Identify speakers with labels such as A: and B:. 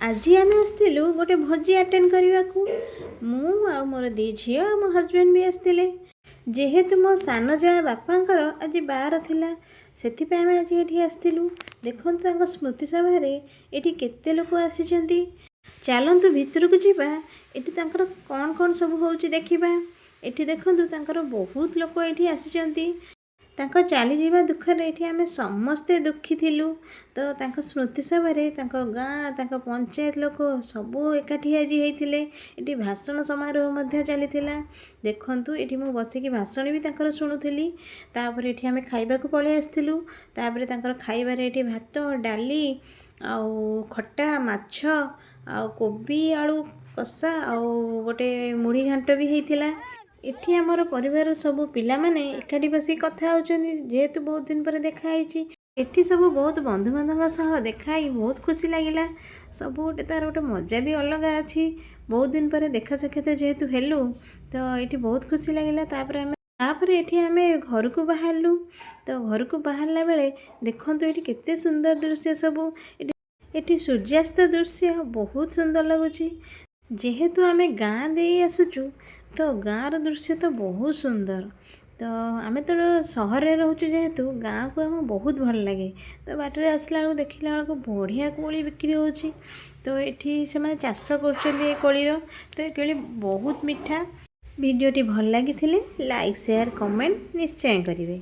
A: आज आम आसलु गोटे भोजी आटेड करने को मु आ मोर दी झी आ मो हजबैंड भी आसते जेहेतु मो सान जा बापांकर आज बार थिला से आम आज ये आसलु देखु स्मृति सभा ये केते लोक आसी चलतु भितर को जीवा ये कौन कौन सब हो देखा ये देखु बहुत लोक ये आसी चली जावा दुखरे ये आम समस्ते दुखी थिलु तो स्मृति सभा गाँ पंचायत लोक सबू एकाठी आज होते ये भाषण समारोह चली देखु ये मुझे बसिक भाषण भी शुणुली तापर ये आम खाइबा पलि आसलु तापर खाइबार ये भात डाली आउ खट्टा माछ आ कोबी आलू कषा आउ गोटे मुढ़ी घांट भी होता एठी आमर परिवार सब पिला माने एकाठी बसी कथा होचंदी जेहेतु बहुत दिन पर देखाई एठी सब बहुत बंधु बांधव सह देखाई बहुत खुशी लगिला सब गोटे तार गोटे मजा भी अलग अच्छी बहुत दिन पर देखा साक्षात जेहेतु हेलु तो ये बहुत खुशी लगिला तापर एठी आमे घर को बाहरलु तो घर को बाहरला बेले देखंतु एठी केते सुंदर दृश्य सब एठी सूर्यास्त दृश्य बहुत सुंदर लगुच जेहेतु आमे गाँ दे आसुचु तो गाँर दृश्य तो बहुत सुंदर तो आम तो सहर में रोचु जेहेतु गाँ को आम बहुत भल लगे तो बाटर आसला बेलू देखला बेलू बढ़िया कोली बिक्री होची तो ये से चाष कर कोलीर तो ये कोली बहुत मीठा वीडियोटी भल लगी लाइक शेयर कमेंट निश्चय करेंगे।